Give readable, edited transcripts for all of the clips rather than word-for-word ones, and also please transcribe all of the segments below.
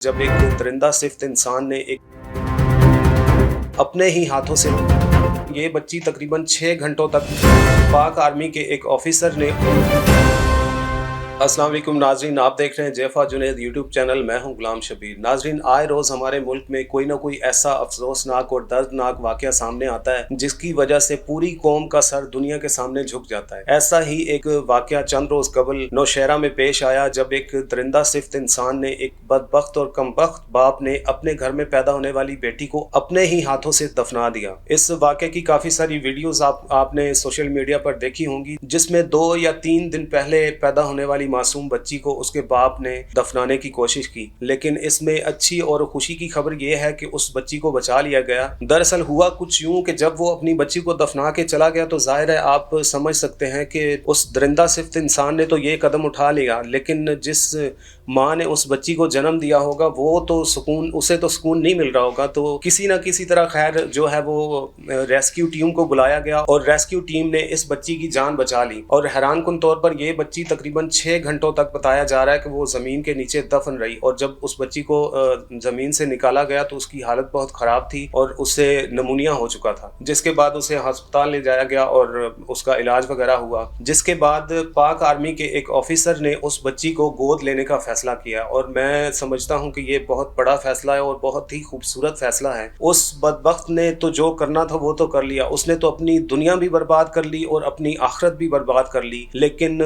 जब एक दरिंदा सिफ्त इंसान ने एक अपने ही हाथों से ये बच्ची तकरीबन 6 घंटों तक पाक आर्मी के एक ऑफिसर ने। अस्सलाम वालेकुम नाजरीन, आप देख रहे हैं जेफा जुनैद यूट्यूब चैनल। मैं हूं गुलाम शबीर। नाजरीन, आए रोज़ हमारे मुल्क में कोई ना कोई ऐसा अफसोसनाक और दर्दनाक वाक़या सामने आता है जिसकी वजह से पूरी कौम का सर दुनिया के सामने झुक जाता है। ऐसा ही एक वाक़या चंद रोज़ कबल नौशहरा में पेश आया जब एक दरिंदा सिफ्त इंसान ने, एक बदबख्त और कमबख्त बाप ने अपने घर में पैदा होने वाली बेटी को अपने ही हाथों से दफना दिया। इस वाक़े की काफ़ी सारी वीडियोज़ आपने सोशल मीडिया पर देखी होंगी, जिसमें 2 या 3 दिन पहले पैदा होने वाली मासूम बच्ची को उसके बाप ने दफनाने की कोशिश की। लेकिन इसमें अच्छी और खुशी की खबर यह है कि उस बच्ची को बचा लिया गया। दरअसल हुआ कुछ यूं कि जब वो अपनी बच्ची को दफना के चला गया तो जाहिर है आप समझ सकते हैं कि उस दरिंदा सिफ्त इंसान ने तो ये कदम उठा लिया, लेकिन जिस माँ ने उस बच्ची को जन्म दिया होगा उसे तो सुकून नहीं मिल रहा होगा। तो किसी ना किसी तरह खैर जो है वो रेस्क्यू टीम को बुलाया गया और रेस्क्यू टीम ने इस बच्ची की जान बचा ली। और हैरानकुन तौर पर यह बच्ची तकरीबन 6 घंटों तक बताया जा रहा है कि वो ज़मीन के नीचे दफन रही। और जब उस बच्ची को ज़मीन से निकाला गया तो उसकी हालत बहुत ख़राब थी और उससे नमूनिया हो चुका था, जिसके बाद उसे अस्पताल ले जाया गया और उसका इलाज वगैरह हुआ। जिसके बाद पाक आर्मी के एक ऑफिसर ने उस बच्ची को गोद लेने का फैसला किया और मैं समझता हूँ कि ये बहुत बड़ा फैसला है और बहुत ही खूबसूरत फैसला है। उस बदबख्त ने तो जो करना था वो तो कर लिया, उसने तो अपनी दुनिया भी बर्बाद कर ली और अपनी आखिरत भी बर्बाद कर ली। लेकिन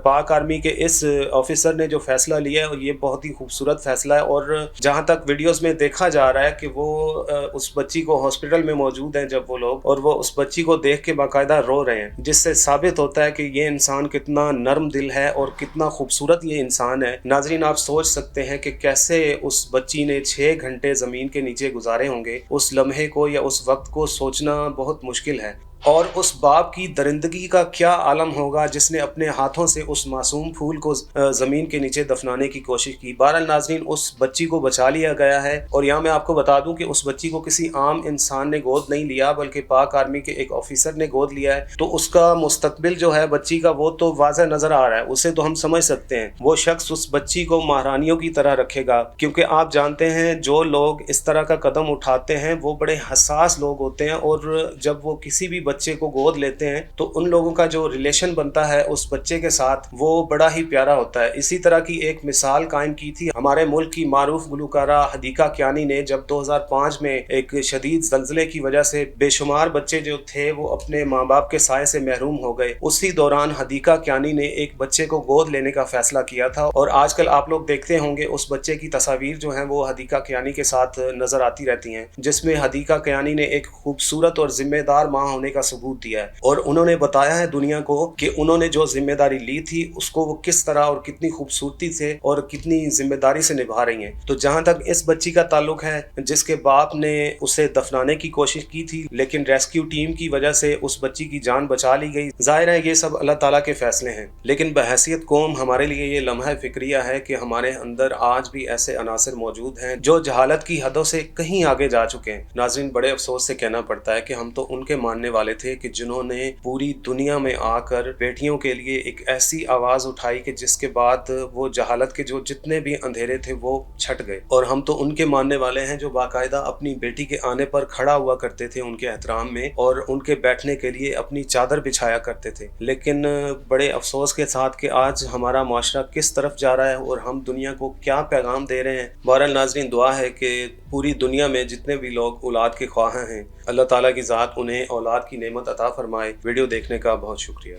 पाक आर्मी के इस ऑफिसर ने जो फैसला लिया है ये बहुत ही खूबसूरत फैसला है। और जहाँ तक वीडियोस में देखा जा रहा है कि वो उस बच्ची को हॉस्पिटल में मौजूद हैं जब वो लोग, और वो उस बच्ची को देख के बाकायदा रो रहे हैं, जिससे साबित होता है कि ये इंसान कितना नर्म दिल है और कितना खूबसूरत ये इंसान है। नाजरीन, आप सोच सकते हैं कि कैसे उस बच्ची ने 6 घंटे ज़मीन के नीचे गुजारे होंगे। उस लम्हे को या उस वक्त को सोचना बहुत मुश्किल है। और उस बाप की दरिंदगी का क्या आलम होगा जिसने अपने हाथों से उस मासूम फूल को ज़मीन के नीचे दफनाने की कोशिश की। बहरहाल नाज़रीन, उस बच्ची को बचा लिया गया है। और यहाँ मैं आपको बता दूं कि उस बच्ची को किसी आम इंसान ने गोद नहीं लिया, बल्कि पाक आर्मी के एक ऑफिसर ने गोद लिया है। तो उसका मुस्तकबिल जो है बच्ची का वो तो वाज़ह नज़र आ रहा है, उसे तो हम समझ सकते हैं। वो शख्स उस बच्ची को महारानियों की तरह रखेगा, क्योंकि आप जानते हैं जो लोग इस तरह का कदम उठाते हैं वो बड़े हसास लोग होते हैं। और जब वो किसी भी बच्चे को गोद लेते हैं तो उन लोगों का जो रिलेशन बनता है उस बच्चे के साथ वो बड़ा ही प्यारा होता है। इसी तरह की एक मिसाल कायम की थी हमारे मुल्क की मारूफ गुलकारा हदीका कियानी ने, जब 2005 में एक शदीद ज़ल्ज़ले की वजह से बेशुमार बच्चे जो थे वो अपने माँ बाप के साए से महरूम हो गए। उसी दौरान हदीका कियानी ने एक बच्चे को गोद लेने का फैसला किया था। और आजकल आप लोग देखते होंगे उस बच्चे की तस्वीर जो है वो हदीका कियानी के साथ नजर आती रहती हैं, जिसमें हदीका कियानी ने एक खूबसूरत और जिम्मेदार माँ होने का सबूत दिया है। और उन्होंने बताया है दुनिया को कि उन्होंने जो जिम्मेदारी ली थी उसको वो किस तरह और कितनी खूबसूरती से और कितनी जिम्मेदारी से निभा रही हैं। तो जहां तक इस बच्ची का ताल्लुक है, जिसके बाप ने उसे दफनाने की कोशिश की थी लेकिन रेस्क्यू टीम की वजह से उस बच्ची की जान बचा ली गई, जाहिर है ये सब अल्लाह ताला के फैसले हैं। लेकिन बहैसियत कौम हमारे लिए ये लम्हा फिक्रिया है कि हमारे अंदर आज भी ऐसे अनासर मौजूद हैं जो जहालत की हदों से कहीं आगे जा चुके हैं। नाज़रीन, बड़े अफसोस से कहना पड़ता है कि हम तो उनके मानने वाले थे कि जिन्होंने पूरी दुनिया में आकर बेटियों के लिए एक ऐसी आवाज़ उठाई कि जिसके बाद वो जहालत के जो जितने भी अंधेरे थे वो छट गए। और हम तो उनके मानने वाले हैं जो बाकायदा अपनी बेटी के आने पर खड़ा हुआ करते थे उनके एहतराम में और उनके बैठने के लिए अपनी चादर बिछाया करते थे। लेकिन बड़े अफसोस के साथ कि आज हमारा माशरा किस तरफ जा रहा है और हम दुनिया को क्या पैगाम दे रहे हैं। बहरहाल नाज़रीन, दुआ है कि पूरी दुनिया में जितने भी लोग औलाद के ख्वाह हैं, अल्लाह ताला की ज़ात उन्हें औलाद की नेमत अता फरमाए। वीडियो देखने का बहुत शुक्रिया।